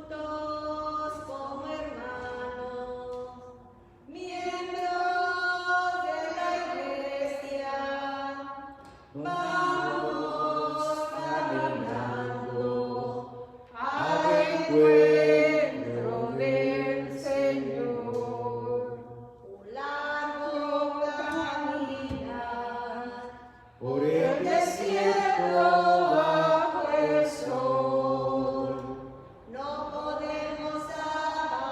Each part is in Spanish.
como hermanos, miembros de la Iglesia, vamos caminando al encuentro del Señor. Un largo caminar por el desierto bajo el sol. No podemos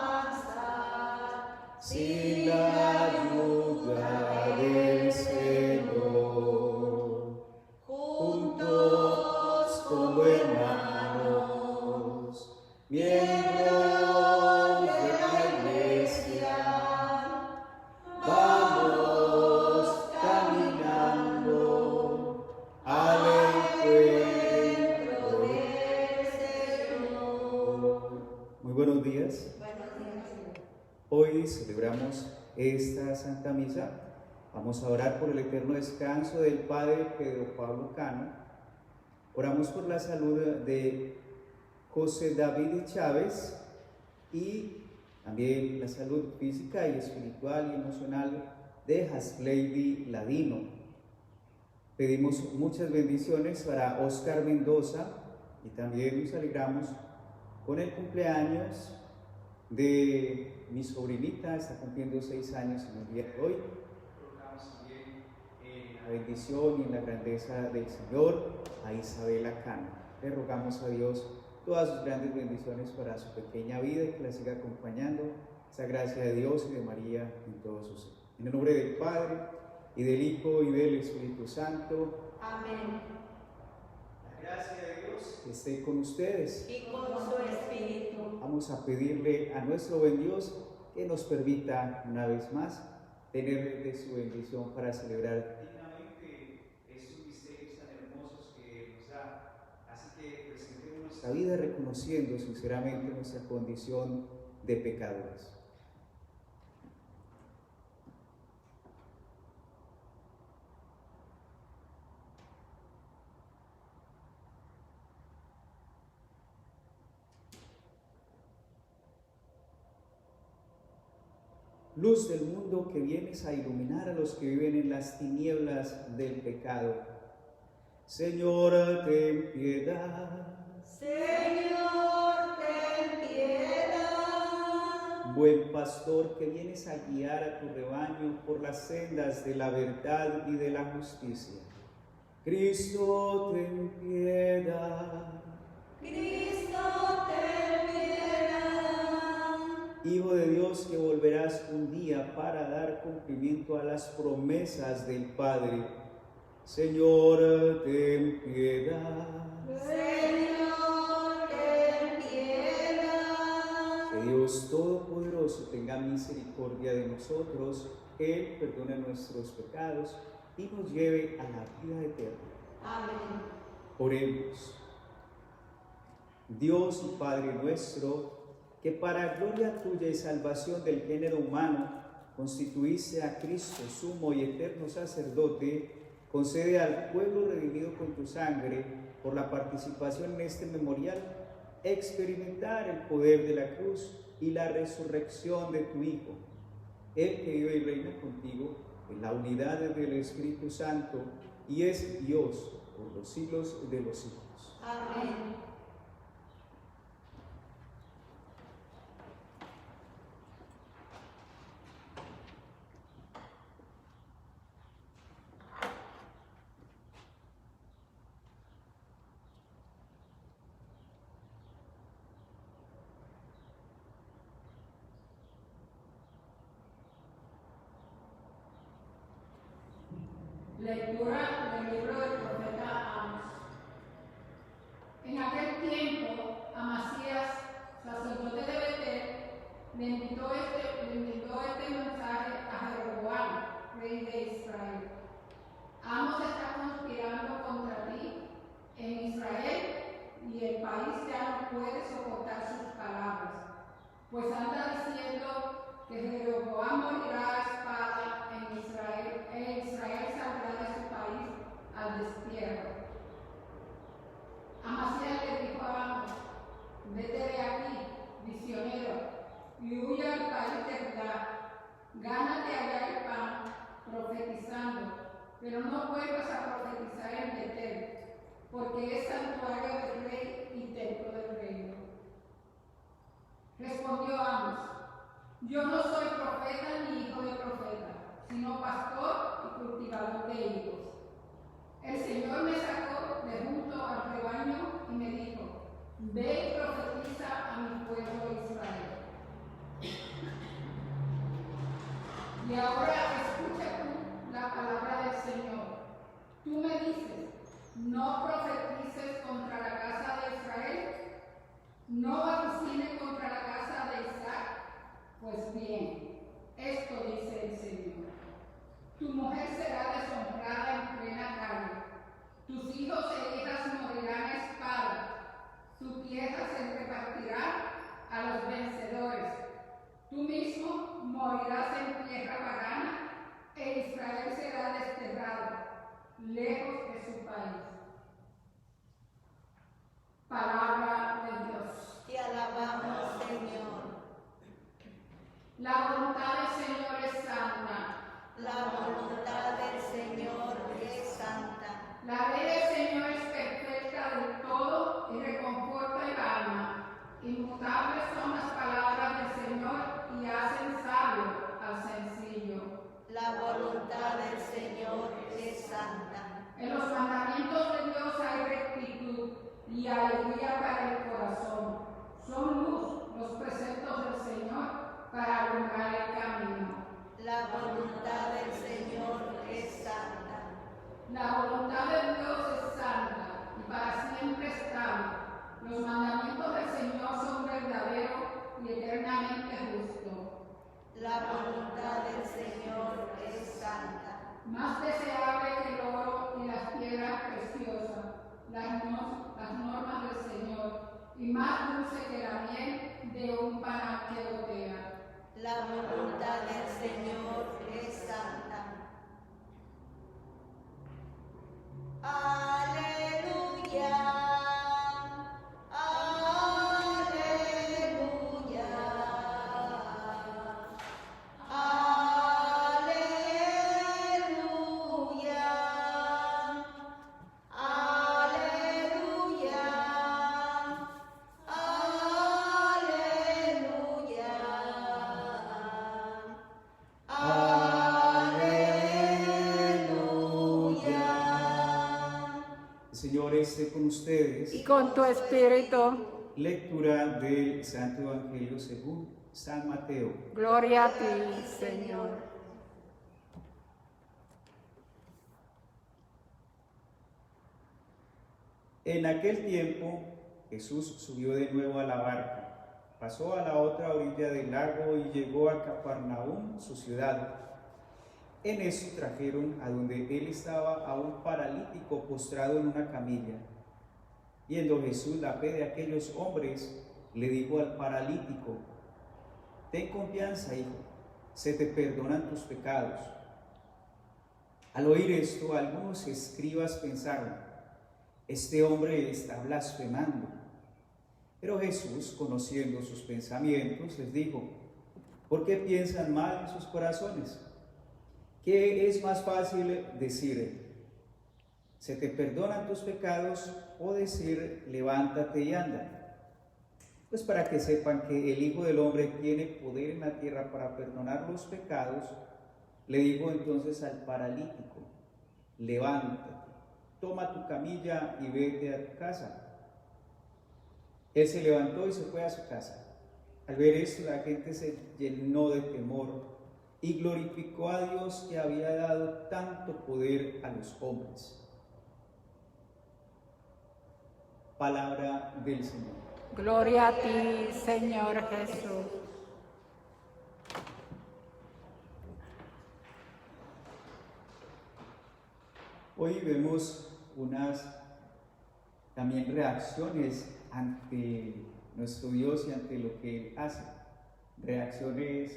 avanzar sin la ayuda del Señor. Juntos como hermanos, miembros de la Iglesia, vamos caminando al encuentro del Señor. Muy buenos días. Buenos días, Señor. Hoy celebramos esta Santa Misa. Vamos a orar por el eterno descanso del Padre Pedro Pablo Cano. Oramos por la salud de José David Chávez y también la salud física y espiritual y emocional de Haslady Ladino. Pedimos muchas bendiciones para Oscar Mendoza y también nos alegramos con el cumpleaños de mi sobrinita, está cumpliendo 6 años en el día de hoy. Colocamos también en la bendición y en la grandeza del Señor a Isabela Cano. Le rogamos a Dios todas sus grandes bendiciones para su pequeña vida y que la siga acompañando esa gracia de Dios y de María en todos sus hijos. En el nombre del Padre, y del Hijo, y del Espíritu Santo. Amén. La gracia de Dios esté con ustedes. Y con su espíritu. Vamos a pedirle a nuestro buen Dios que nos permita una vez más tener de su bendición para celebrar dignamente estos misterios tan hermosos que nos da. Así que presentemos nuestra vida reconociendo sinceramente nuestra condición de pecadores. Luz del mundo que vienes a iluminar a los que viven en las tinieblas del pecado. Señor, ten piedad. Señor, ten piedad. Buen pastor que vienes a guiar a tu rebaño por las sendas de la verdad y de la justicia. Cristo, ten piedad. Cristo, ten piedad. Hijo de Dios, que volverás un día para dar cumplimiento a las promesas del Padre. Señor, ten piedad. Señor, ten piedad. Que Dios Todopoderoso tenga misericordia de nosotros, Él perdone nuestros pecados y nos lleve a la vida eterna. Amén. Oremos. Dios y Padre nuestro, que para gloria tuya y salvación del género humano constituiste a Cristo sumo y eterno sacerdote, concede al pueblo redimido con tu sangre, por la participación en este memorial, experimentar el poder de la cruz y la resurrección de tu Hijo, Él que vive y reina contigo en la unidad del Espíritu Santo y es Dios por los siglos de los siglos. Amén. Lectura del libro del profeta Amos. En aquel tiempo, Amasías, sacerdote de Betel, le invitó este mensaje a Jeroboam, rey de Israel. Amos está conspirando contra ti en Israel y el país ya no puede soportar sus palabras, pues anda diciendo que Jeroboam morirá a espada en Israel, e Israel saldrá de su país al destierro. Amasías le dijo a Amos: vete de aquí, Yo no soy profeta ni hijo de profeta, sino pastor y cultivador de higos. El Señor me sacó de junto al rebaño y me dijo: ve y profetiza a mi pueblo Israel. Y ahora escucha tú la palabra del Señor. Tú me dices: no profetices contra la casa de Israel, no vaticines contra la casa de Isaac. Pues bien, esto dice el Señor: tu mujer será deshonrada en plena calle, tus hijos e hijas morirán a espada, tu tierra se repartirá a los vencedores. Tú mismo morirás en tierra pagana, e Israel será desterrado, lejos de su país. Palabra de Dios. Te alabamos, Señor. La voluntad del Señor es santa. La voluntad del Señor es santa. La ley del Señor es perfecta del todo y reconforta el alma. Inmutables son las palabras del Señor y hacen sabio al sencillo. La voluntad del Señor es santa. En los mandamientos de Dios hay rectitud y alegría para el corazón. Son luz los preceptos del Señor para alumbrar el camino. La voluntad del Señor es santa. La voluntad de Dios es santa y para siempre estable. Los mandamientos del Señor son verdaderos y eternamente justos. La voluntad del Señor es santa. Más deseable que el oro y las piedras preciosas, las normas del Señor, y más dulce que la miel de un panal que gotea. La voluntad del Señor es santa. Aleluya. Señor esté con ustedes. Y con tu espíritu. Lectura del Santo Evangelio según San Mateo. Gloria a ti, Señor. En aquel tiempo Jesús subió de nuevo a la barca, pasó a la otra orilla del lago y llegó a Cafarnaúm, su ciudad. En eso trajeron a donde él estaba a un paralítico postrado en una camilla. Viendo Jesús la fe de aquellos hombres, le dijo al paralítico: ten confianza, hijo, se te perdonan tus pecados. Al oír esto, algunos escribas pensaron: este hombre está blasfemando. Pero Jesús, conociendo sus pensamientos, les dijo: ¿por qué piensan mal en sus corazones? ¿Qué es más fácil decir: se te perdonan tus pecados, o decir: levántate y anda? Pues para que sepan que el Hijo del Hombre tiene poder en la tierra para perdonar los pecados, le dijo entonces al paralítico: levántate, toma tu camilla y vete a tu casa. Él se levantó y se fue a su casa. Al ver esto, la gente se llenó de temor y glorificó a Dios, que había dado tanto poder a los hombres. Palabra del Señor. Gloria a ti, Señor Jesús. Hoy vemos unas también reacciones ante nuestro Dios y ante lo que Él hace. Reacciones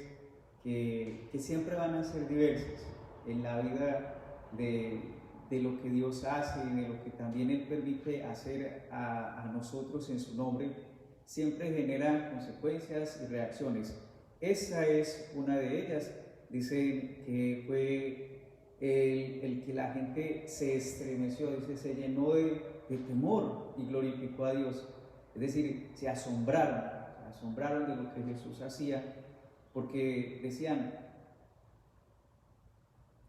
que siempre van a ser diversas en la vida de lo que Dios hace y de lo que también Él permite hacer a nosotros en su nombre. Siempre genera consecuencias y reacciones. Esta es una de ellas. Dicen que fue el que la gente se estremeció, dice, se llenó de temor y glorificó a Dios. Es decir, se asombraron de lo que Jesús hacía. porque decían,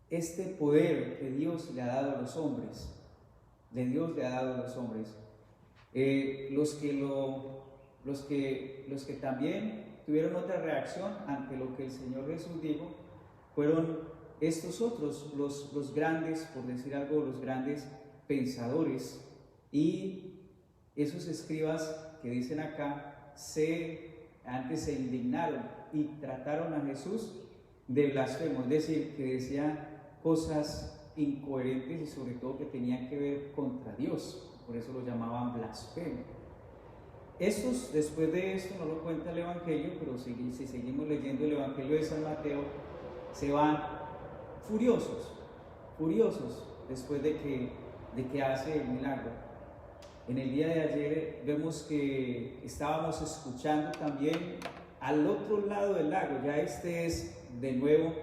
este poder que Dios le ha dado a los hombres, los que también tuvieron otra reacción ante lo que el Señor Jesús dijo, fueron estos otros, los grandes, por decir algo, los grandes pensadores, y esos escribas que dicen acá, antes se indignaron y trataron a Jesús de blasfemo, es decir, que decía cosas incoherentes y sobre todo que tenían que ver contra Dios, por eso lo llamaban blasfemo. Estos, después de esto, no lo cuenta el Evangelio, pero si seguimos leyendo el Evangelio de San Mateo, se van furiosos después de que hace el milagro. En el día de ayer vemos que estábamos escuchando también al otro lado del lago, ya este es de nuevo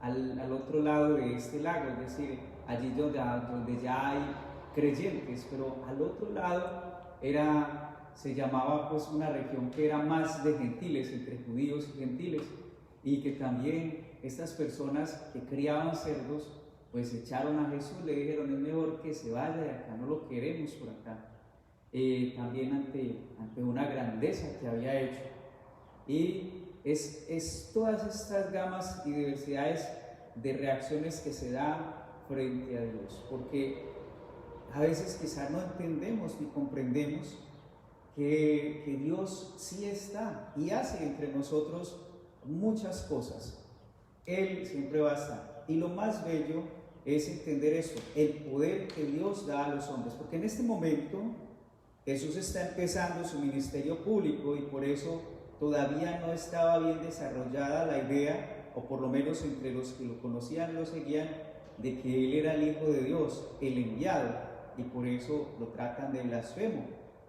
al otro lado de este lago, es decir, allí donde ya hay creyentes, pero al otro lado se llamaba pues una región que era más de gentiles, entre judíos y gentiles, y que también estas personas que criaban cerdos pues echaron a Jesús, le dijeron es mejor que se vaya de acá, no lo queremos por acá, también ante una grandeza que había hecho. Y es todas estas gamas y diversidades de reacciones que se da frente a Dios, porque a veces quizá no entendemos ni comprendemos que Dios sí está y hace entre nosotros muchas cosas. Él siempre va a estar. Y lo más bello es entender esto, el poder que Dios da a los hombres, porque en este momento Jesús está empezando su ministerio público y por eso todavía no estaba bien desarrollada la idea, o por lo menos entre los que lo conocían, lo seguían, de que Él era el Hijo de Dios, el enviado, y por eso lo tratan de blasfemo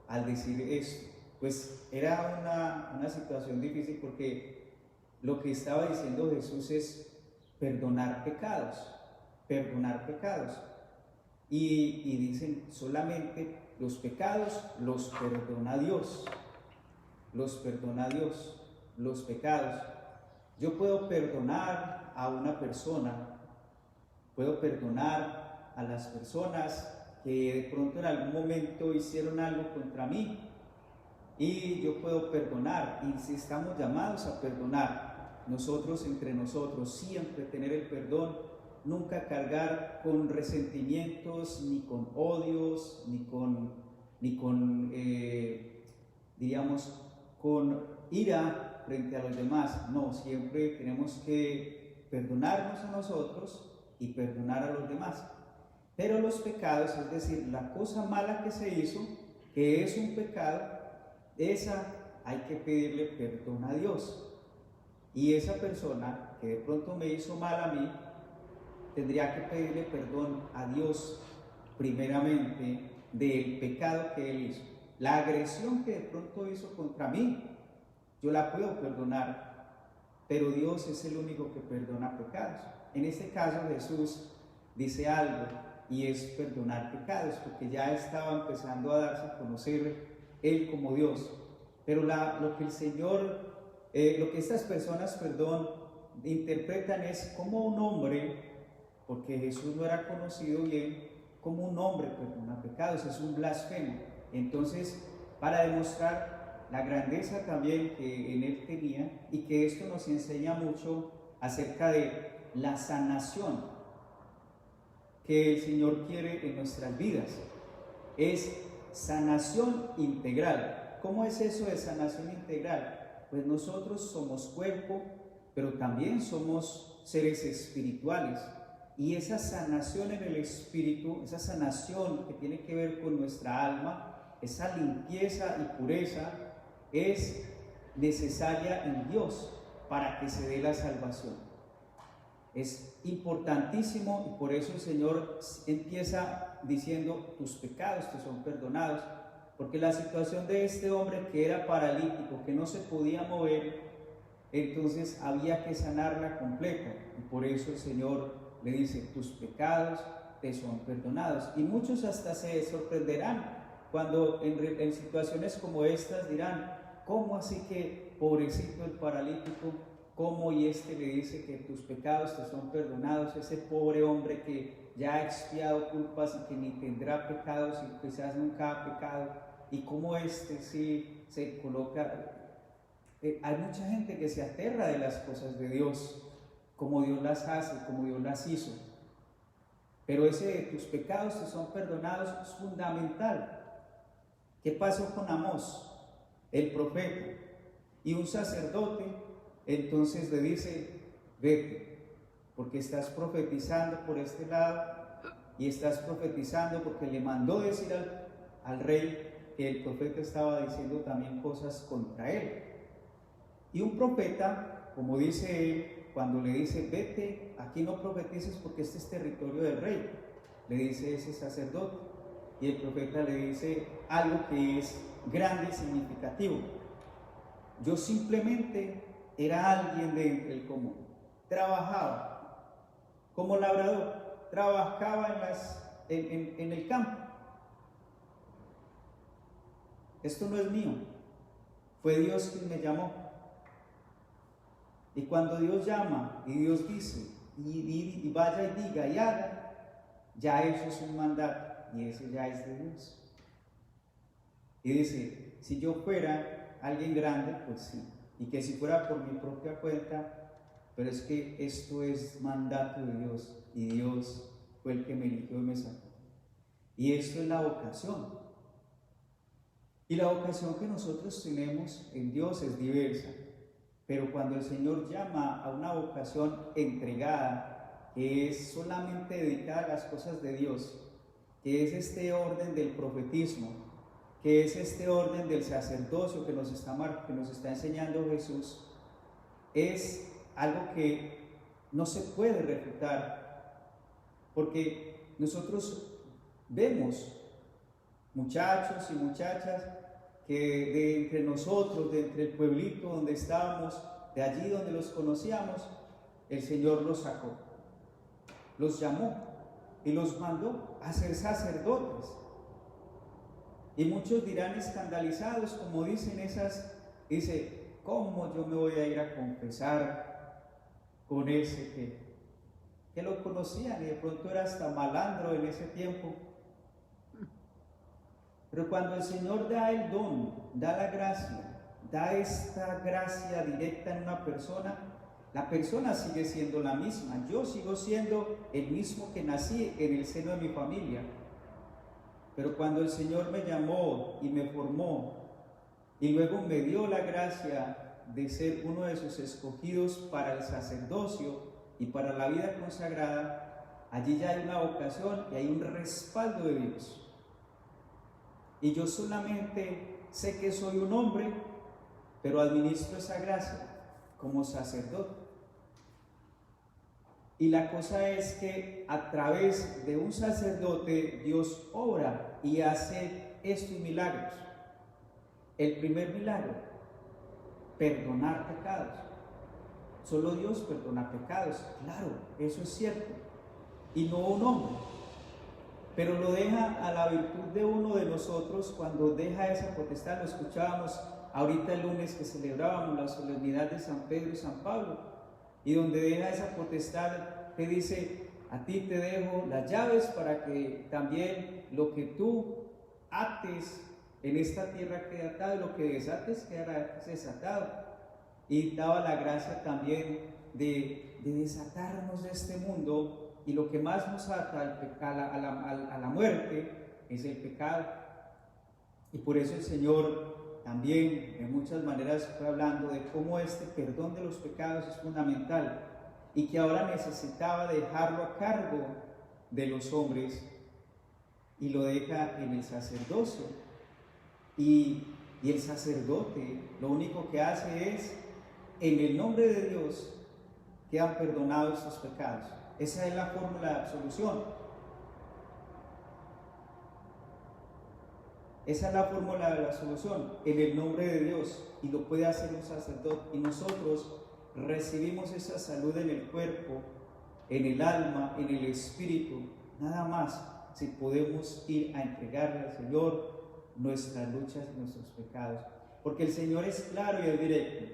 al decir esto. Pues era una situación difícil porque lo que estaba diciendo Jesús es perdonar pecados. Y dicen solamente los pecados los perdona Dios. Los pecados. Yo puedo perdonar a una persona, puedo perdonar a las personas que de pronto en algún momento hicieron algo contra mí, y yo puedo perdonar, y si estamos llamados a perdonar nosotros entre nosotros, siempre tener el perdón, nunca cargar con resentimientos, ni con odios, ni con ira frente a los demás. No, siempre tenemos que perdonarnos a nosotros y perdonar a los demás. Pero los pecados, es decir, la cosa mala que se hizo, que es un pecado, esa hay que pedirle perdón a Dios. Y esa persona que de pronto me hizo mal a mí, tendría que pedirle perdón a Dios primeramente del pecado que él hizo. La agresión que de pronto hizo contra mí, yo la puedo perdonar, pero Dios es el único que perdona pecados. En este caso Jesús dice algo, y es perdonar pecados, porque ya estaba empezando a darse a conocer Él como Dios. Pero lo que el Señor, lo que estas personas, interpretan es como un hombre, porque Jesús no era conocido bien, como un hombre perdona pecados, es un blasfemo. Entonces, para demostrar la grandeza también que en Él tenía, y que esto nos enseña mucho acerca de la sanación que el Señor quiere en nuestras vidas, es sanación integral. ¿Cómo es eso de sanación integral? Pues nosotros somos cuerpo, pero también somos seres espirituales, y esa sanación en el espíritu, esa sanación que tiene que ver con nuestra alma, esa limpieza y pureza es necesaria en Dios para que se dé la salvación. Es importantísimo, y por eso el Señor empieza diciendo: tus pecados te son perdonados, porque la situación de este hombre que era paralítico, que no se podía mover, entonces había que sanarla completa, y por eso el Señor le dice: tus pecados te son perdonados. Y muchos hasta se sorprenderán cuando en situaciones como estas dirán: ¿cómo así que pobrecito el paralítico? cómo y le dice que tus pecados te son perdonados, ese pobre hombre que ya ha expiado culpas y que ni tendrá pecados y quizás nunca ha pecado, y cómo sí se coloca. Hay mucha gente que se aterra de las cosas de Dios, como Dios las hace, como Dios las hizo. Pero ese de tus pecados te son perdonados es fundamental. ¿Qué pasó con Amós, el profeta? Y un sacerdote entonces le dice, vete, porque estás profetizando por este lado y estás profetizando porque le mandó decir al rey que el profeta estaba diciendo también cosas contra él. Y un profeta, como dice él, cuando le dice, vete, aquí no profetices porque este es territorio del rey, le dice ese sacerdote, y el profeta le dice algo que es grande y significativo. Yo simplemente era alguien de entre el común, trabajaba como labrador, trabajaba en el campo. Esto no es mío, fue Dios quien me llamó. Y cuando Dios llama y Dios dice, y vaya y diga y haga, ya eso es un mandato y ese ya es de Dios. Y dice, si yo fuera alguien grande, pues sí, y que si fuera por mi propia cuenta, pero es que esto es mandato de Dios y Dios fue el que me eligió y me sacó. Y esto es la vocación. Y la vocación que nosotros tenemos en Dios es diversa. Pero cuando el Señor llama a una vocación entregada, que es solamente dedicada a las cosas de Dios, que es este orden del profetismo, que es este orden del sacerdocio que nos está enseñando Jesús, es algo que no se puede refutar, porque nosotros vemos muchachos y muchachas que de entre nosotros, de entre el pueblito donde estábamos, de allí donde los conocíamos, el Señor los sacó, los llamó y los mandó a ser sacerdotes. Y muchos dirán escandalizados, como dicen dice, ¿cómo yo me voy a ir a confesar con ese que lo conocían y de pronto era hasta malandro en ese tiempo? Pero cuando el Señor da el don, da la gracia, da esta gracia directa en una persona, la persona sigue siendo la misma. Yo sigo siendo el mismo que nací en el seno de mi familia. Pero cuando el Señor me llamó y me formó y luego me dio la gracia de ser uno de sus escogidos para el sacerdocio y para la vida consagrada, allí ya hay una vocación y hay un respaldo de Dios. Y yo solamente sé que soy un hombre, pero administro esa gracia como sacerdote. Y la cosa es que a través de un sacerdote Dios obra y hace estos milagros. El primer milagro, perdonar pecados. Solo Dios perdona pecados, claro, eso es cierto. Y no un hombre. Pero lo deja a la virtud de uno de nosotros cuando deja esa potestad. Lo escuchábamos ahorita el lunes que celebrábamos la solemnidad de San Pedro y San Pablo, y donde deja esa potestad que dice, a ti te dejo las llaves para que también lo que tú ates en esta tierra quede atado y lo que desates quedará desatado. Y daba la gracia también de desatarnos de este mundo. Y lo que más nos ata a la muerte es el pecado. Y por eso el Señor también de muchas maneras fue hablando de cómo este perdón de los pecados es fundamental y que ahora necesitaba dejarlo a cargo de los hombres y lo deja en el sacerdocio. Y el sacerdote lo único que hace es, en el nombre de Dios, que han perdonado estos pecados. Esa es la fórmula de absolución. Esa es la fórmula de la absolución, en el nombre de Dios, y lo puede hacer un sacerdote. Y nosotros recibimos esa salud en el cuerpo, en el alma, en el espíritu, nada más si podemos ir a entregarle al Señor nuestras luchas y nuestros pecados. Porque el Señor es claro y es directo.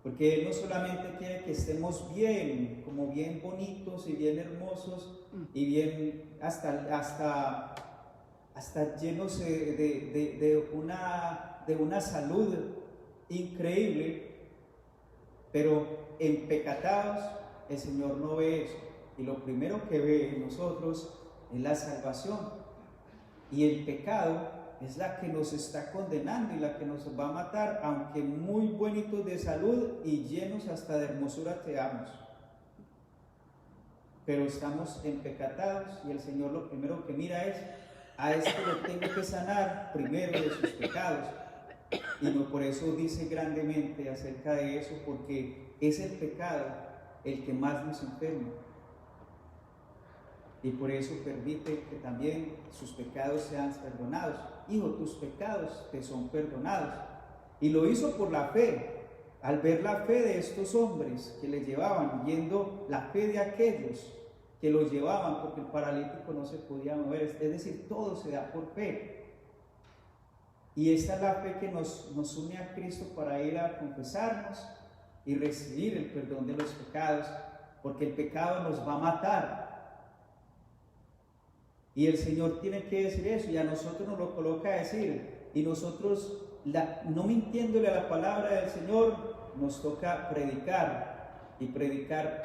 Porque Él no solamente quiere que estemos bien, como bien bonitos y bien hermosos y bien hasta llenos de una salud increíble, pero empecatados el Señor no ve eso. Y lo primero que ve en nosotros es la salvación. Y el pecado es la que nos está condenando y la que nos va a matar, aunque muy bonitos de salud y llenos hasta de hermosura seamos. Pero estamos empecatados y el Señor lo primero que mira es: a este lo tengo que sanar primero de sus pecados. Y no, por eso dice grandemente acerca de eso, porque es el pecado el que más nos enferma. Y por eso permite que también sus pecados sean perdonados. Hijo, tus pecados te son perdonados. Y lo hizo por la fe. Al ver la fe de estos hombres que le llevaban, viendo la fe de aquellos que los llevaban, porque el paralítico no se podía mover, es decir, todo se da por fe. Y esta es la fe que nos une a Cristo para ir a confesarnos y recibir el perdón de los pecados, porque el pecado nos va a matar. Y el Señor tiene que decir eso, y a nosotros nos lo coloca a decir, y nosotros, no mintiéndole a la palabra del Señor, nos toca predicar, y predicar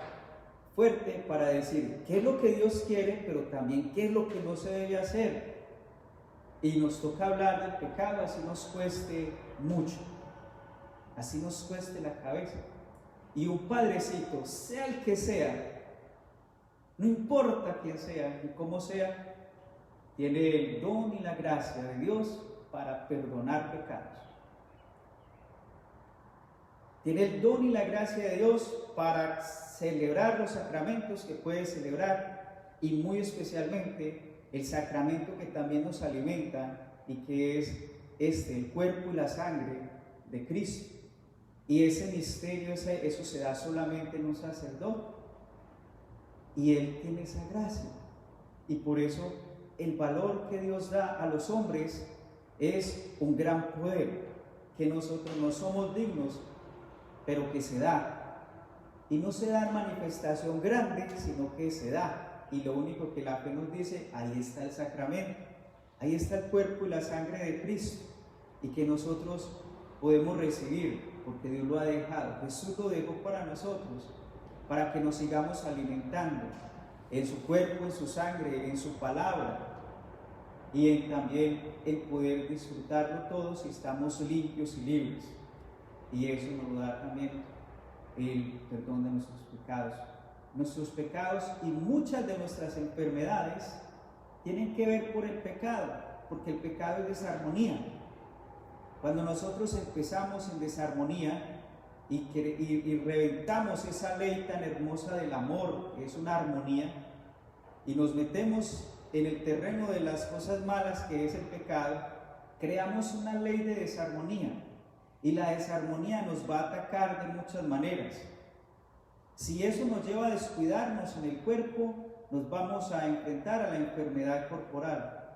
fuerte para decir qué es lo que Dios quiere, pero también qué es lo que no se debe hacer. Y nos toca hablar del pecado, así nos cueste mucho, así nos cueste la cabeza. Y un padrecito, sea el que sea, no importa quién sea y cómo sea, tiene el don y la gracia de Dios para perdonar pecados. Tiene el don y la gracia de Dios para celebrar los sacramentos que puede celebrar, y muy especialmente el sacramento que también nos alimenta y que es el cuerpo y la sangre de Cristo. Y ese misterio, eso se da solamente en un sacerdote. Y Él tiene esa gracia. Y por eso el valor que Dios da a los hombres es un gran poder, que nosotros no somos dignos, pero que se da. Y no se da en manifestación grande, sino que se da. Y lo único que la fe nos dice: ahí está el sacramento, ahí está el cuerpo y la sangre de Cristo, y que nosotros podemos recibir, porque Dios lo ha dejado. Jesús lo dejó para nosotros, para que nos sigamos alimentando en su cuerpo, en su sangre, en su palabra, y también en poder disfrutarlo todo si estamos limpios y libres. Y eso nos lo da también el perdón de nuestros pecados. Nuestros pecados y muchas de nuestras enfermedades tienen que ver por el pecado, porque el pecado es desarmonía. Cuando nosotros empezamos en desarmonía y reventamos esa ley tan hermosa del amor, que es una armonía, y nos metemos en el terreno de las cosas malas, que es el pecado, creamos una ley de desarmonía, y la desarmonía nos va a atacar de muchas maneras. Si eso nos lleva a descuidarnos en el cuerpo, nos vamos a enfrentar a la enfermedad corporal,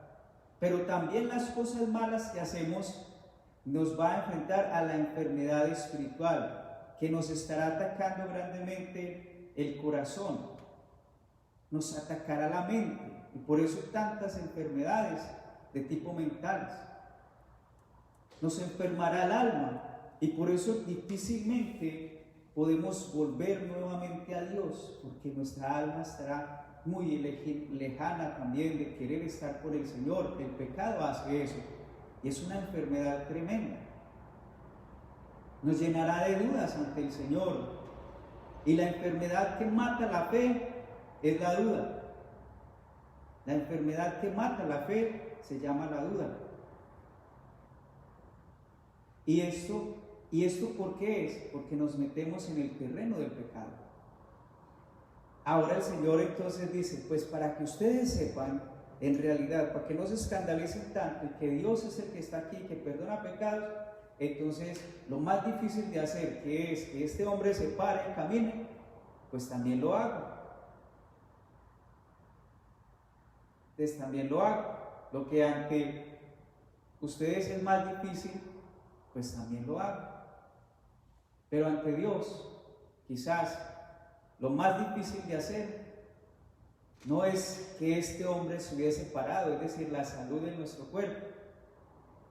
pero también las cosas malas que hacemos nos va a enfrentar a la enfermedad espiritual, que nos estará atacando grandemente el corazón, nos atacará la mente, y por eso tantas enfermedades de tipo mentales. Nos enfermará el alma, y por eso difícilmente podemos volver nuevamente a Dios, porque nuestra alma estará muy lejana también de querer estar por el Señor. El pecado hace eso, y es una enfermedad tremenda. Nos llenará de dudas ante el Señor, y la enfermedad que mata la fe es la duda. La enfermedad que mata la fe se llama la duda. ¿Y esto por qué es? Porque nos metemos en el terreno del pecado. Ahora el Señor entonces dice: pues para que ustedes sepan, en realidad, para que no se escandalicen tanto, y que Dios es el que está aquí, que perdona pecados, entonces lo más difícil de hacer, que es que este hombre se pare y camine, pues también lo hago. Entonces también lo hago. Lo que ante ustedes es más difícil, pues también lo hago. Pero ante Dios, quizás lo más difícil de hacer no es que este hombre se hubiese parado, es decir, la salud de nuestro cuerpo.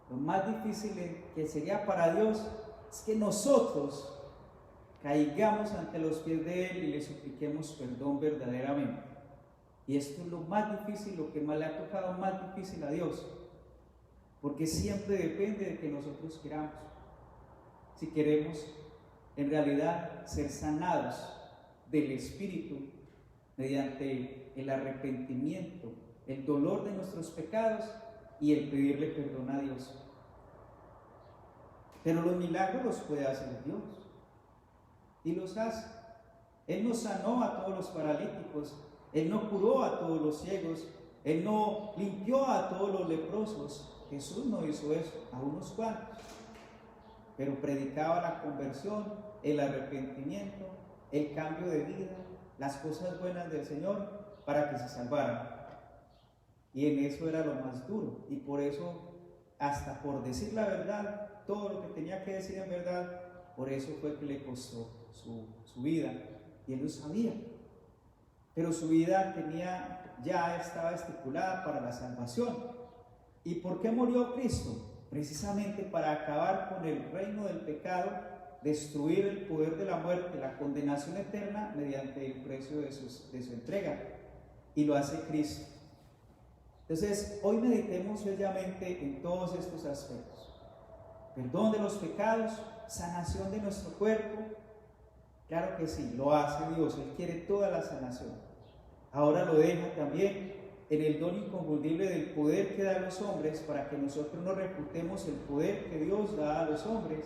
Lo más difícil que sería para Dios es que nosotros caigamos ante los pies de Él y le supliquemos perdón verdaderamente. Y esto es lo más difícil, lo que más le ha tocado más difícil a Dios, porque siempre depende de que nosotros queramos. Si queremos en realidad ser sanados del Espíritu mediante el arrepentimiento, el dolor de nuestros pecados y el pedirle perdón a Dios. Pero los milagros los puede hacer Dios y los hace. Él no sanó a todos los paralíticos, Él no curó a todos los ciegos, Él no limpió a todos los leprosos. Jesús no hizo eso, a unos cuantos, pero predicaba la conversión, el arrepentimiento, el cambio de vida, las cosas buenas del Señor para que se salvaran. Y en eso era lo más duro, y por eso, hasta por decir la verdad, todo lo que tenía que decir en verdad, por eso fue que le costó su vida, y él lo sabía. Pero su vida ya estaba estipulada para la salvación. ¿Y por qué murió Cristo? Precisamente para acabar con el reino del pecado, destruir el poder de la muerte, la condenación eterna mediante el precio de su entrega. Y lo hace Cristo. Entonces, hoy meditemos seriamente en todos estos aspectos. Perdón de los pecados, sanación de nuestro cuerpo. Claro que sí, lo hace Dios, Él quiere toda la sanación. Ahora lo deja también en el don inconfundible del poder que da a los hombres, para que nosotros no refutemos el poder que Dios da a los hombres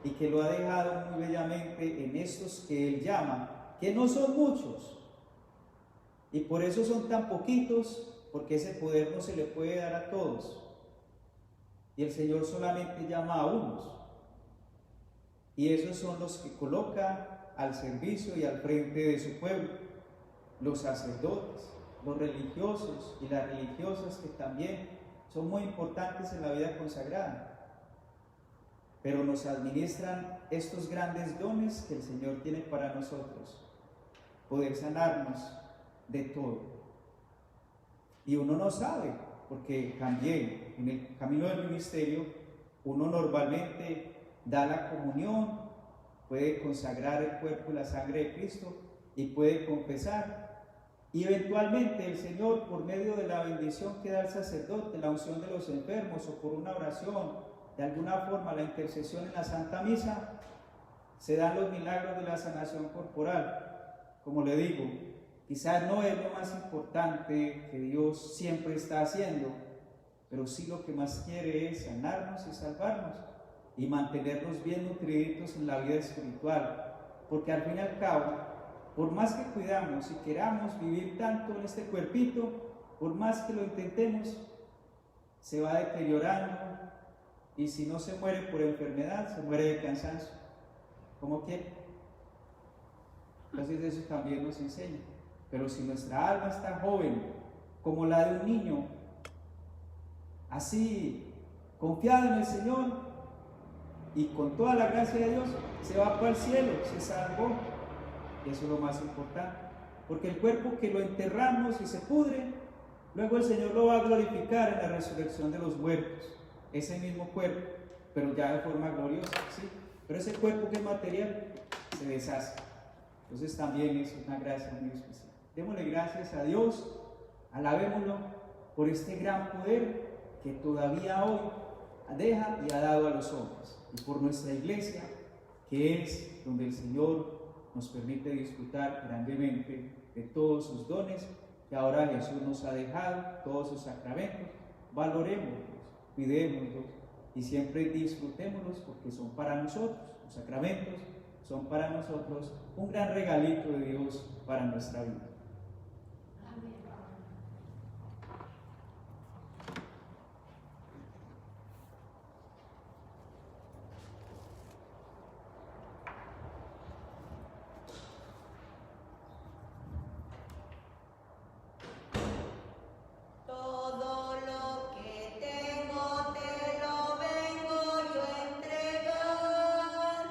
y que lo ha dejado muy bellamente en estos que Él llama, que no son muchos, y por eso son tan poquitos, porque ese poder no se le puede dar a todos, y el Señor solamente llama a unos, y esos son los que coloca al servicio y al frente de su pueblo, los sacerdotes, los religiosos y las religiosas, que también son muy importantes en la vida consagrada, pero nos administran estos grandes dones que el Señor tiene para nosotros, poder sanarnos de todo. Y uno no sabe, porque también en el camino del ministerio uno normalmente da la comunión, puede consagrar el cuerpo y la sangre de Cristo y puede confesar. Y eventualmente el Señor, por medio de la bendición que da el sacerdote, la unción de los enfermos, o por una oración, de alguna forma la intercesión en la Santa Misa, se dan los milagros de la sanación corporal. Como le digo, quizás no es lo más importante que Dios siempre está haciendo, pero sí lo que más quiere es sanarnos y salvarnos y mantenernos bien nutriditos en la vida espiritual, porque al fin y al cabo, por más que cuidamos y queramos vivir tanto en este cuerpito, por más que lo intentemos, se va deteriorando, y si no se muere por enfermedad, se muere de cansancio, como quiere. Entonces eso también nos enseña. Pero si nuestra alma está joven, como la de un niño, así, confiado en el Señor y con toda la gracia de Dios, se va para el cielo, se salvó. Y eso es lo más importante, porque el cuerpo que lo enterramos y se pudre, luego el Señor lo va a glorificar en la resurrección de los muertos, ese mismo cuerpo, pero ya de forma gloriosa, ¿sí? Pero ese cuerpo que es material se deshace. Entonces también es una gracia muy especial. Démosle gracias a Dios, alabémoslo por este gran poder que todavía hoy deja y ha dado a los hombres, y por nuestra iglesia, que es donde el Señor nos permite disfrutar grandemente de todos sus dones que ahora Jesús nos ha dejado, todos sus sacramentos. Valorémoslos, cuidémoslos y siempre disfrutémoslos, porque son para nosotros, los sacramentos son para nosotros un gran regalito de Dios para nuestra vida. Todo lo que tengo te lo vengo yo a entregar.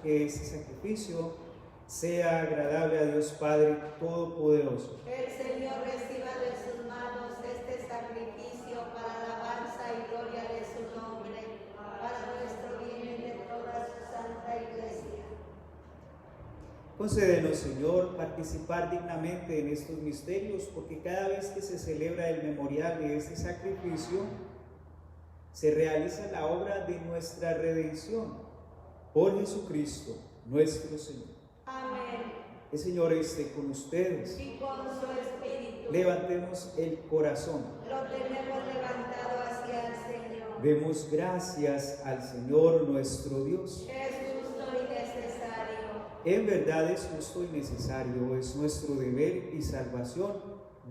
que este sacrificio sea agradable a Dios Padre Todopoderoso. El Señor reciba de sus manos este sacrificio para alabanza y gloria de su nombre, para nuestro bien y de toda su santa iglesia. Concédenos, Señor, participar dignamente en estos misterios, porque cada vez que se celebra el memorial de este sacrificio, se realiza la obra de nuestra redención. Por Jesucristo, nuestro Señor. Amén. El Señor esté con ustedes. Y con su espíritu. Levantemos el corazón. Lo tenemos levantado hacia el Señor. Demos gracias al Señor nuestro Dios. Es justo y necesario. En verdad es justo y necesario, es nuestro deber y salvación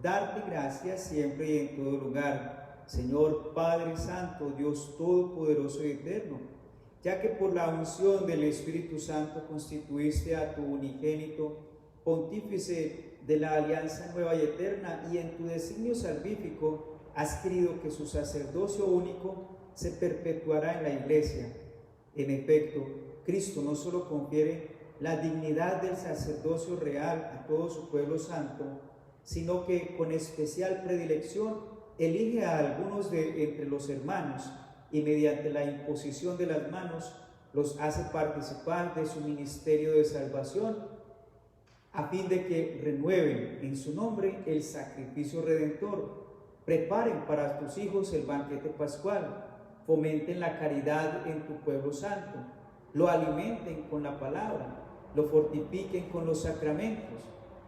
darte gracias siempre y en todo lugar, Señor Padre Santo, Dios Todopoderoso y Eterno, ya que por la unción del Espíritu Santo constituiste a tu unigénito pontífice de la alianza nueva y eterna, y en tu designio salvífico has querido que su sacerdocio único se perpetuará en la Iglesia. En efecto, Cristo no solo confiere la dignidad del sacerdocio real a todo su pueblo santo, sino que con especial predilección elige a algunos de entre los hermanos y mediante la imposición de las manos los hace participar de su ministerio de salvación, a fin de que renueven en su nombre el sacrificio redentor, preparen para tus hijos el banquete pascual, fomenten la caridad en tu pueblo santo, lo alimenten con la palabra, lo fortifiquen con los sacramentos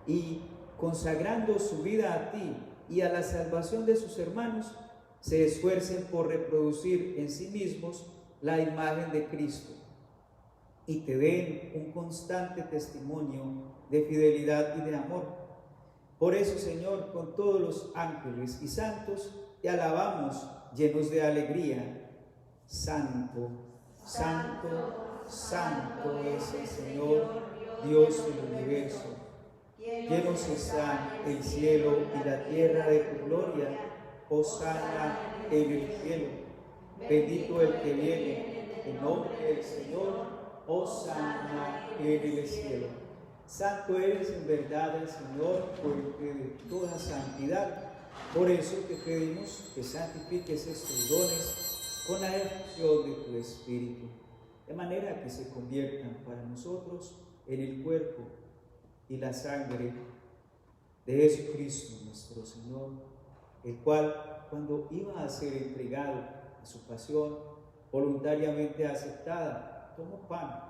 y, consagrando su vida a ti y a la salvación de sus hermanos, se esfuercen por reproducir en sí mismos la imagen de Cristo y te den un constante testimonio de fidelidad y de amor. Por eso, Señor, con todos los ángeles y santos, te alabamos llenos de alegría. Santo, santo, santo es el Señor, Dios del universo. Llenos están el cielo y la tierra de tu gloria. Hosana en el cielo. Bendito el que viene en nombre del Señor. Hosana en el cielo. Santo eres en verdad el Señor, fuente de toda santidad. Por eso te pedimos que santifiques estos dones con la efusión de tu Espíritu, de manera que se conviertan para nosotros en el cuerpo y la sangre de Jesucristo nuestro Señor, el cual, cuando iba a ser entregado a su pasión voluntariamente aceptada, tomó pan,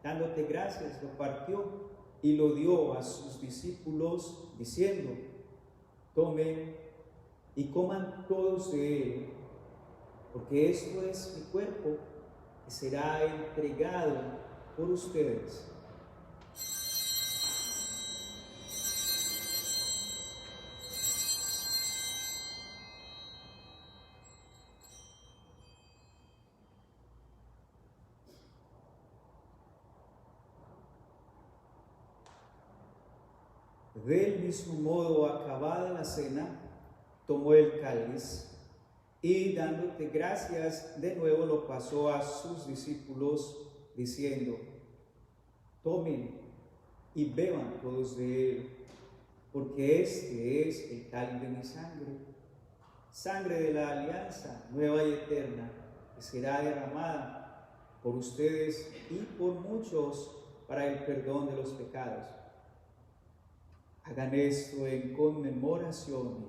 dándote gracias, lo partió y lo dio a sus discípulos, diciendo: tomen y coman todos de él, porque esto es mi cuerpo que será entregado por ustedes. Del mismo modo, acabada la cena, tomó el cáliz y, dándote gracias, de nuevo lo pasó a sus discípulos, diciendo: tomen y beban todos de él, porque este es el cáliz de mi sangre, sangre de la alianza nueva y eterna, que será derramada por ustedes y por muchos para el perdón de los pecados. Hagan esto en conmemoración mía.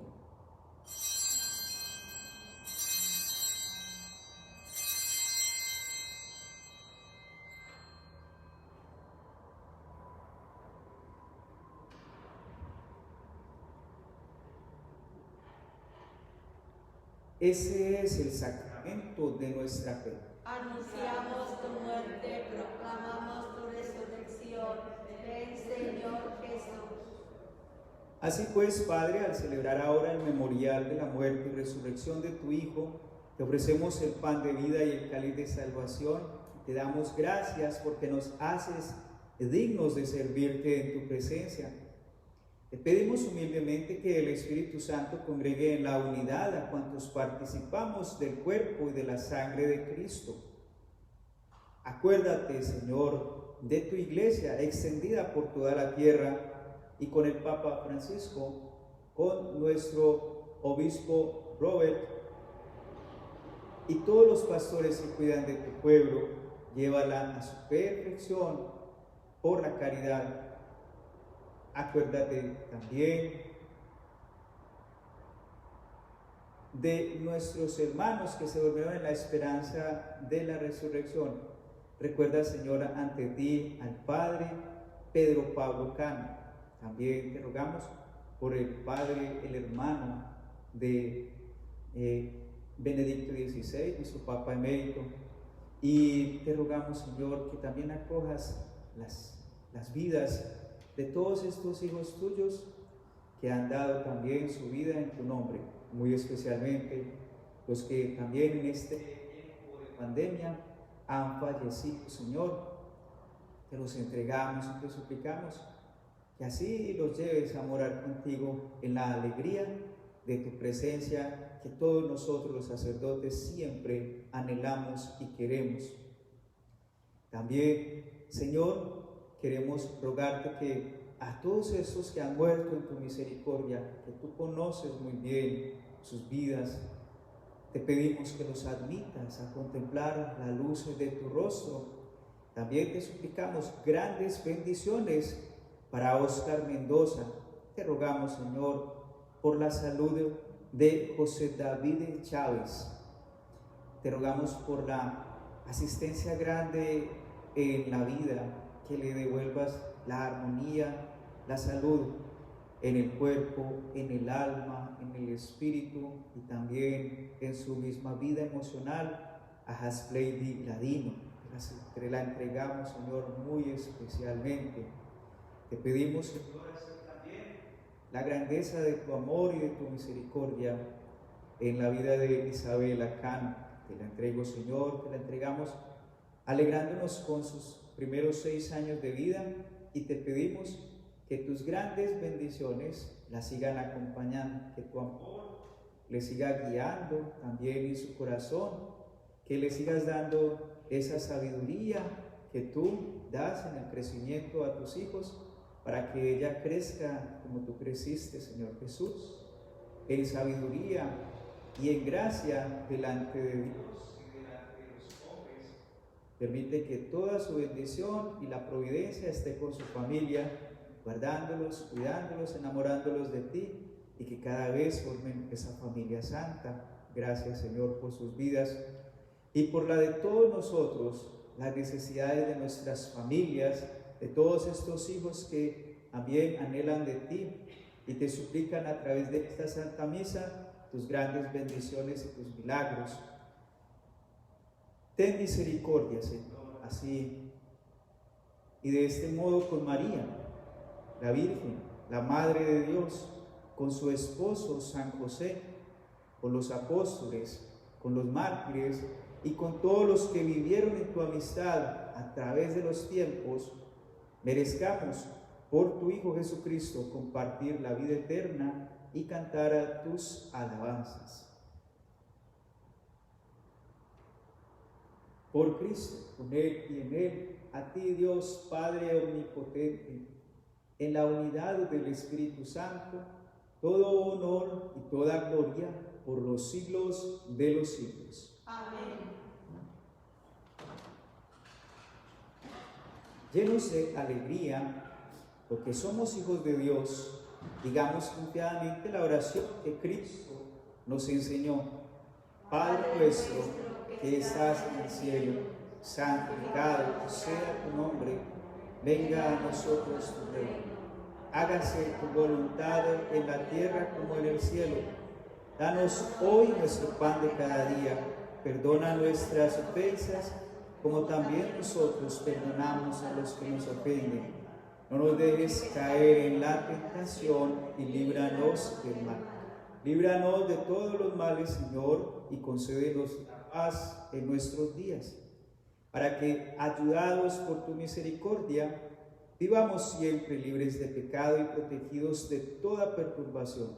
Ese es el sacramento de nuestra fe. Anunciamos tu muerte, proclamamos tu resurrección. Ven, Señor Jesús. Así pues, Padre, al celebrar ahora el memorial de la muerte y resurrección de tu Hijo, te ofrecemos el pan de vida y el cáliz de salvación. Te damos gracias porque nos haces dignos de servirte en tu presencia. Te pedimos humildemente que el Espíritu Santo congregue en la unidad a cuantos participamos del cuerpo y de la sangre de Cristo. Acuérdate, Señor, de tu iglesia extendida por toda la tierra y con el Papa Francisco, con nuestro obispo Robert y todos los pastores que cuidan de tu pueblo. Llévala a su perfección por la caridad. Acuérdate también de nuestros hermanos que se durmieron en la esperanza de la resurrección. Recuerda, Señora, ante ti al Padre Pedro Pablo Cano. También te rogamos por el Padre, el hermano de Benedicto XVI, nuestro Papa emérito. Y te rogamos, Señor, que también acojas las vidas de todos estos hijos tuyos que han dado también su vida en tu nombre, muy especialmente los que también en este tiempo de pandemia han fallecido, Señor. Te los entregamos y te suplicamos que así los lleves a morar contigo en la alegría de tu presencia, que todos nosotros los sacerdotes siempre anhelamos y queremos. También, Señor, queremos rogarte que a todos estos que han muerto en tu misericordia, que tú conoces muy bien sus vidas, te pedimos que los admitas a contemplar la luz de tu rostro. También te suplicamos grandes bendiciones para Oscar Mendoza. Te rogamos, Señor, por la salud de José David Chávez. Te rogamos por la asistencia grande en la vida, que le devuelvas la armonía, la salud en el cuerpo, en el alma, en el espíritu y también en su misma vida emocional a Haspleidy Ladino. Te la entregamos, Señor, muy especialmente. Te pedimos, Señor, también la grandeza de tu amor y de tu misericordia en la vida de Isabela Cano. Te la entrego, Señor, te la entregamos alegrándonos con sus primeros 6 años de vida, y te pedimos que tus grandes bendiciones la sigan acompañando, que tu amor le siga guiando también en su corazón, que le sigas dando esa sabiduría que tú das en el crecimiento a tus hijos, para que ella crezca como tú creciste, Señor Jesús, en sabiduría y en gracia delante de Dios y delante de los hombres. Permite que toda su bendición y la providencia esté con su familia, guardándolos, cuidándolos, enamorándolos de ti, y que cada vez formen esa familia santa. Gracias, Señor, por sus vidas y por la de todos nosotros, las necesidades de nuestras familias, de todos estos hijos que también anhelan de ti y te suplican a través de esta Santa Misa tus grandes bendiciones y tus milagros. Ten misericordia, Señor, así y de este modo con María, la Virgen, la Madre de Dios, con su esposo San José, con los apóstoles, con los mártires y con todos los que vivieron en tu amistad a través de los tiempos, merezcamos por tu Hijo Jesucristo compartir la vida eterna y cantar a tus alabanzas. Por Cristo, con Él y en Él, a ti, Dios Padre omnipotente, en la unidad del Espíritu Santo, todo honor y toda gloria por los siglos de los siglos. Amén. Llenos de alegría, porque somos hijos de Dios, digamos confiadamente la oración que Cristo nos enseñó. Padre nuestro que estás en el cielo, santificado sea tu nombre, venga a nosotros tu reino. Hágase tu voluntad en la tierra como en el cielo. Danos hoy nuestro pan de cada día. Perdona nuestras ofensas, como también nosotros perdonamos a los que nos ofenden. No nos dejes caer en la tentación y líbranos del mal. Líbranos de todos los males, Señor, y concédenos la paz en nuestros días, para que, ayudados por tu misericordia, vivamos siempre libres de pecado y protegidos de toda perturbación,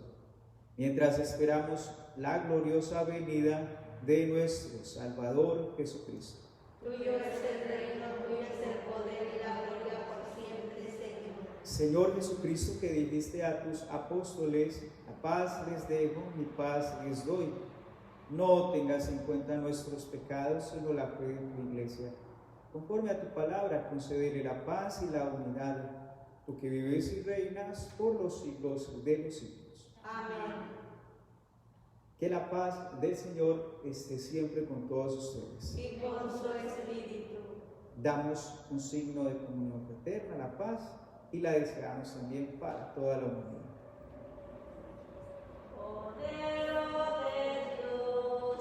mientras esperamos la gloriosa venida de nuestro Salvador Jesucristo. Tuyo es el reino, Señor Jesucristo, que dijiste a tus apóstoles, la paz les dejo, mi paz les doy. No tengas en cuenta nuestros pecados, sino la fe de tu iglesia. Conforme a tu palabra, concédele la paz y la unidad, tú que vives y reinas por los siglos de los siglos. Amén. Que la paz del Señor esté siempre con todos ustedes. Y con su espíritu. Damos un signo de comunión fraterna, la paz, y la deseamos también para toda la humanidad. Cordero de Dios,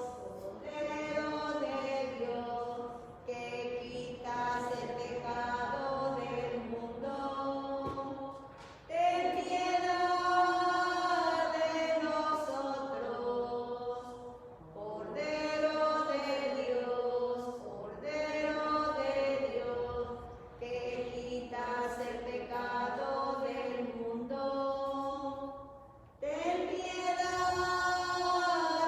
que quitas el pecado del mundo, ten piedad de nosotros. Cordero de Dios, que quitas el pecado del mundo, ten piedad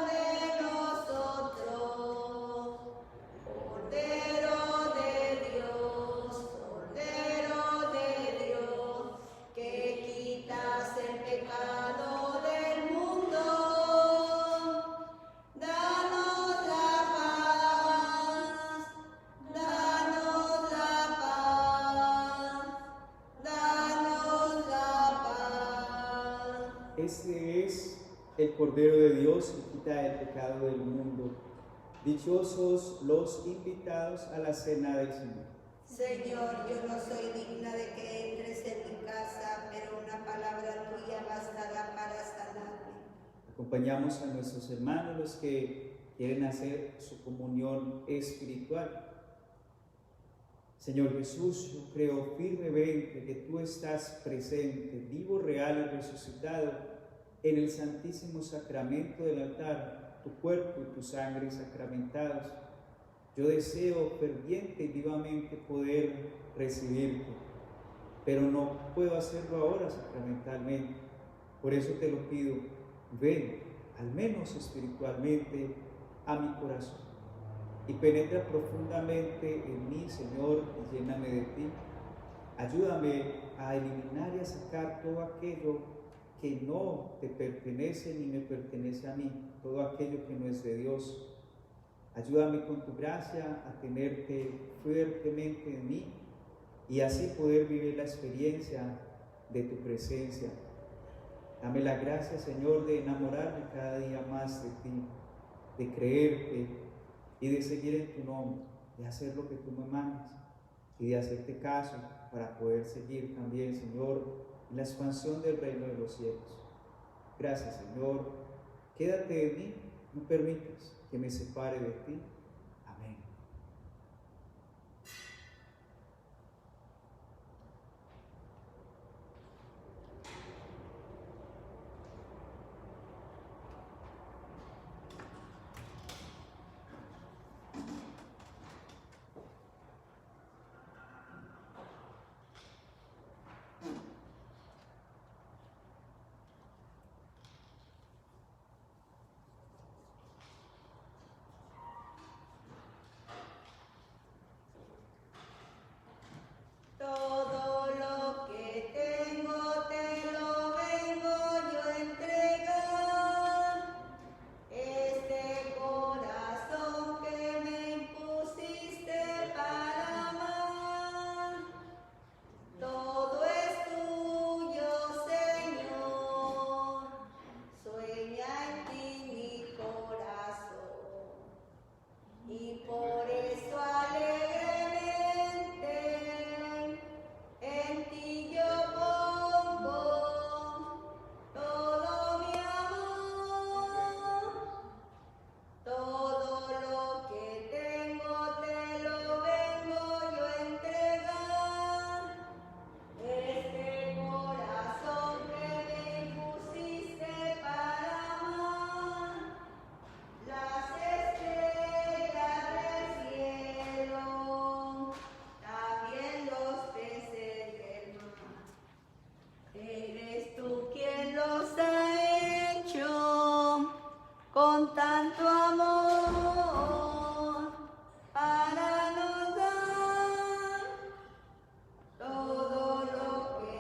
de nosotros. Cordero de Dios, que quitas el pecado del mundo, danos la paz, danos la paz, danos la paz. Este es el Cordero de Dios que quita el pecado del mundo. Dichosos los invitados a la cena del Señor. Señor, yo no soy digna de que entres en mi casa, pero una palabra tuya bastará para sanarme. Acompañamos a nuestros hermanos, los que quieren hacer su comunión espiritual. Señor Jesús, yo creo firmemente que tú estás presente, vivo, real y resucitado en el santísimo sacramento del altar, tu cuerpo y tu sangre sacramentados. Yo deseo ferviente y vivamente poder recibirte, pero no puedo hacerlo ahora sacramentalmente. Por eso te lo pido, ven, al menos espiritualmente, a mi corazón y penetra profundamente en mí, Señor, y lléname de ti. Ayúdame a eliminar y a sacar todo aquello que no te pertenece ni me pertenece a mí, todo aquello que no es de Dios. Ayúdame con tu gracia a tenerte fuertemente en mí y así poder vivir la experiencia de tu presencia. Dame la gracia, Señor, de enamorarme cada día más de ti, de creerte y de seguir en tu nombre, de hacer lo que tú me mandas y de hacerte caso para poder seguir también, Señor, en la expansión del reino de los cielos. Gracias, Señor. Quédate en mí, no permitas que me separe de ti. Amén. Todo lo que tengo te lo vengo yo a entregar. Este corazón que me impusiste para amar, todo es tuyo, Señor. Sueña en ti mi corazón y por eso alegremente en ti yo pongo todo mi amor. Todo lo que tengo te lo vengo yo a entregar. Este corazón que me impusiste para amar, las estrellas del cielo, también los peces del mar. Eres tú quien los ha hecho con tanto amor para nos dar todo lo que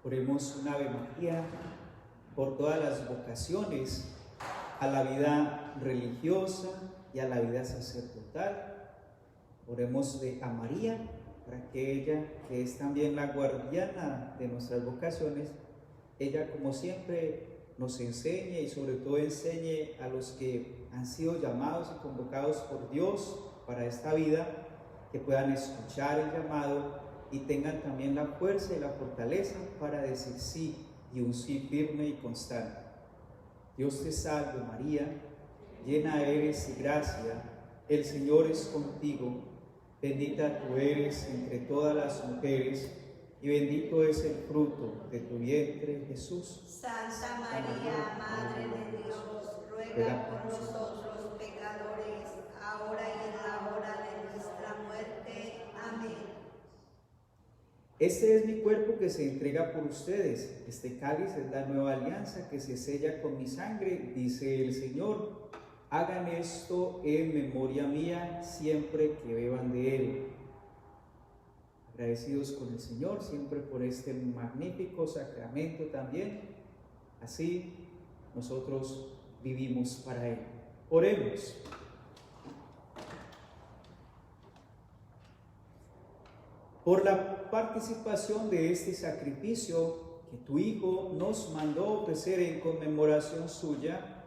Oremos un Ave María por todas las vocaciones a la vida religiosa y a la vida sacerdotal. Oremos a María para que ella, que es también la guardiana de nuestras vocaciones, ella como siempre nos enseñe y sobre todo enseñe a los que han sido llamados y convocados por Dios para esta vida, que puedan escuchar el llamado y tengan también la fuerza y la fortaleza para decir sí, y un sí firme y constante. Dios te salve María, llena eres de gracia, el Señor es contigo, bendita tú eres entre todas las mujeres, y bendito es el fruto de tu vientre, Jesús. Santa María, Madre de Dios, ruega por nosotros pecadores, ahora y en la hora de nuestra muerte. Amén. Este es mi cuerpo que se entrega por ustedes. Este cáliz es la nueva alianza que se sella con mi sangre, dice el Señor. Hagan esto en memoria mía siempre que beban de él. Agradecidos con el Señor siempre por este magnífico sacramento también. Así nosotros vivimos para él. Oremos. Por la participación de este sacrificio que tu Hijo nos mandó ofrecer en conmemoración suya,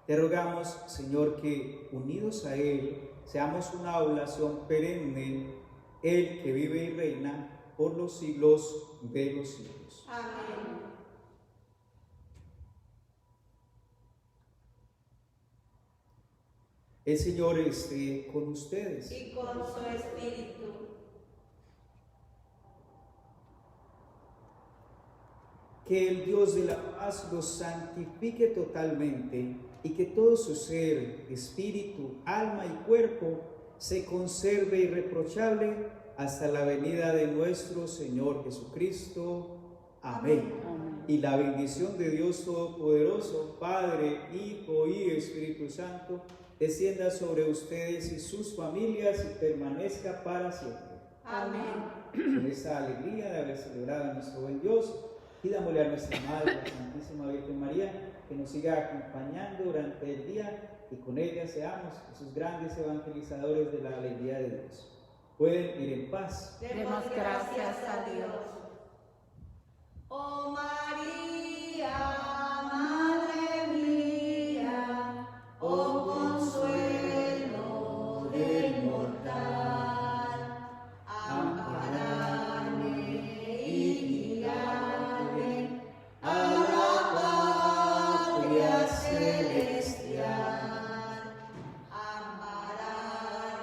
te rogamos, Señor, que unidos a Él seamos una oblación perenne, Él que vive y reina por los siglos de los siglos. Amén. El Señor esté con ustedes. Y con su espíritu. Que el Dios de la paz los santifique totalmente y que todo su ser, espíritu, alma y cuerpo se conserve irreprochable hasta la venida de nuestro Señor Jesucristo. Amén. Amén. Y la bendición de Dios Todopoderoso, Padre, Hijo y Espíritu Santo, descienda sobre ustedes y sus familias y permanezca para siempre. Amén. Con esta alegría de haber celebrado a nuestro buen Dios, pidámosle a nuestra Madre, la Santísima Virgen María, que nos siga acompañando durante el día y con ella seamos esos grandes evangelizadores de la alegría de Dios. Pueden ir en paz. Demos gracias a Dios. Oh María.